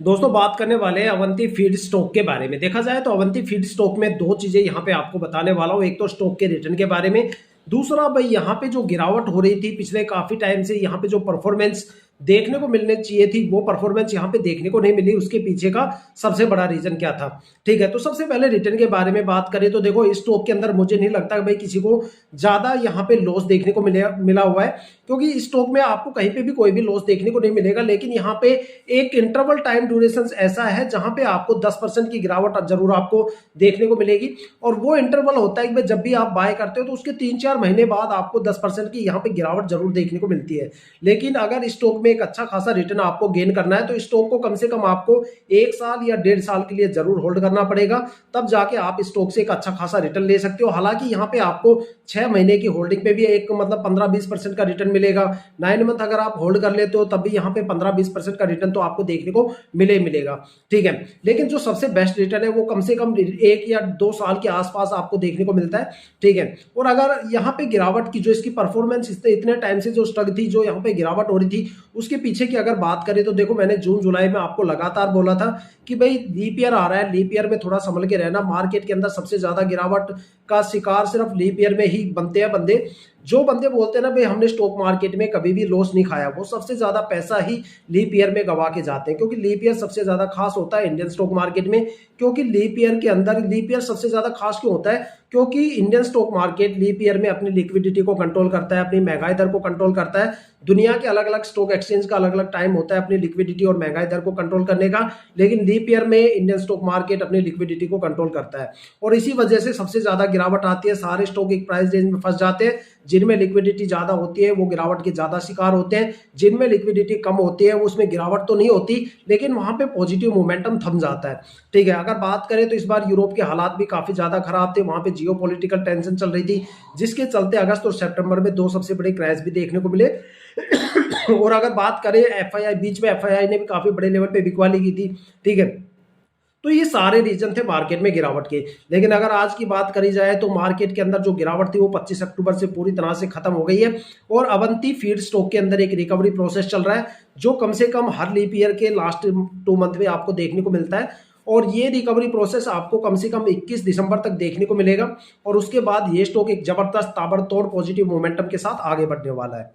दोस्तों बात करने वाले हैं अवंती फीड स्टॉक के बारे में। देखा जाए तो अवंती फीड स्टॉक में दो चीजें यहाँ पे आपको बताने वाला हूँ। एक तो स्टॉक के रिटर्न के बारे में, दूसरा भाई यहाँ पे जो गिरावट हो रही थी पिछले काफी टाइम से, यहाँ पे जो परफॉर्मेंस देखने को मिलने चाहिए थी वो परफॉर्मेंस यहाँ पे देखने को नहीं मिली, उसके पीछे का सबसे बड़ा रीजन क्या था। ठीक है, तो सबसे पहले रिटर्न के बारे में बात करें तो देखो इस स्टॉक के अंदर मुझे नहीं लगता कि भाई किसी को ज्यादा यहाँ पे लॉस देखने को मिला हुआ है, क्योंकि इस स्टॉक में आपको कहीं पे भी कोई भी लॉस देखने को नहीं मिलेगा। लेकिन यहाँ पे एक इंटरवल टाइम ड्यूरेशन ऐसा है जहां पे आपको 10% की गिरावट जरूर आपको देखने को मिलेगी, और वो इंटरवल होता है कि जब भी आप बाय करते हो तो उसके 3-4 महीने बाद आपको 10% की यहाँ पे गिरावट जरूर देखने को मिलती है। लेकिन अगर स्टॉक में एक अच्छा खासा रिटर्न आपको गेन करना है तो स्टॉक को कम से कम आपको 1 साल या 1.5 साल के लिए जरूर होल्ड करना पड़ेगा, तब जाके आप स्टॉक से एक अच्छा खासा रिटर्न ले सकते हो। हालांकि यहाँ पे आपको 6 महीने की होल्डिंग पे भी एक मतलब 15-20% का रिटर्न मिलेगा। 9 मंथ अगर आप होल्ड कर लेते हो तब भी यहाँ पे 15-20% का रिटर्न तो आपको देखने को मिलेगा। ठीक है, लेकिन जो सबसे बेस्ट रिटर्न है वो कम से कम 1 या 2 साल के आसपास आपको देखने को मिलता है। ठीक है, और अगर यहाँ पे गिरावट की जो इसकी परफॉर्मेंस इतने टाइम से जो स्टक थी, जो यहाँ पे गिरावट हो रही थी, उसके पीछे की अगर बात करें तो देखो मैंने जून जुलाई में आपको लगातार बोला था कि भाई लीप ईयर आ रहा है, लीप ईयर में थोड़ा संभल के रहना। मार्केट के अंदर सबसे ज्यादा गिरावट का शिकार सिर्फ लीप ईयर में ही बनते हैं बंदे। जो बंदे बोलते हैं ना भाई हमने स्टॉक मार्केट में कभी भी लॉस नहीं खाया, वो सबसे ज्यादा पैसा ही लीप ईयर में गवा के जाते हैं, क्योंकि लीप ईयर सबसे ज्यादा खास होता है इंडियन स्टॉक मार्केट में। क्योंकि लीप ईयर के अंदर लीप ईयर सबसे ज्यादा खास क्यों होता है, क्योंकि Indian stock market leap year में अपनी लिक्विडिटी को कंट्रोल करता है, अपनी महंगाई दर को कंट्रोल करता है। दुनिया के अलग अलग स्टॉक एक्सचेंज का अलग अलग टाइम होता है अपनी लिक्विडिटी और महंगाई दर को कंट्रोल करने का, लेकिन लीप ईयर में इंडियन स्टॉक मार्केट अपनी लिक्विडिटी को कंट्रोल करता है। और इसी वजह से सबसे ज्यादा गिरावट आती है। सारे स्टॉक एक प्राइस रेंज में फंस जाते हैं। जिनमें लिक्विडिटी ज्यादा होती है वो गिरावट के ज्यादा शिकार होते हैं, जिनमें लिक्विडिटी कम होती है उसमें गिरावट तो नहीं होती, लेकिन वहां पे पॉजिटिव मोमेंटम थम जाता है। ठीक है, अगर बात करें तो इस बार यूरोप के हालात भी काफी ज्यादा खराब थे। वहां पे जियोपॉलिटिकल टेंशन चल रही थी, जिसके चलते अगस्त और सितंबर में 2 सबसे बड़े क्रैश भी देखने को मिले। और अगर बात करें एफआईआई, बीच में एफआईआई ने भी काफी बड़े लेवल पे बिकवाली की थी। ठीक है, तो ये सारे रीजन थे मार्केट में गिरावट के। लेकिन अगर आज की बात करी जाए तो मार्केट के अंदर जो गिरावट थी वो 25 अक्टूबर से पूरी तरह से खत्म हो गई है, और अवंती फीड स्टॉक के अंदर एक रिकवरी प्रोसेस चल रहा है, जो कम से कम हर लीप ईयर के लास्ट 2 मंथ में आपको देखने को मिलता है। और ये रिकवरी प्रोसेस आपको कम से कम 21 दिसंबर तक देखने को मिलेगा, और उसके बाद ये स्टॉक एक जबरदस्त ताबड़तोड़ पॉजिटिव मोमेंटम के साथ आगे बढ़ने वाला है।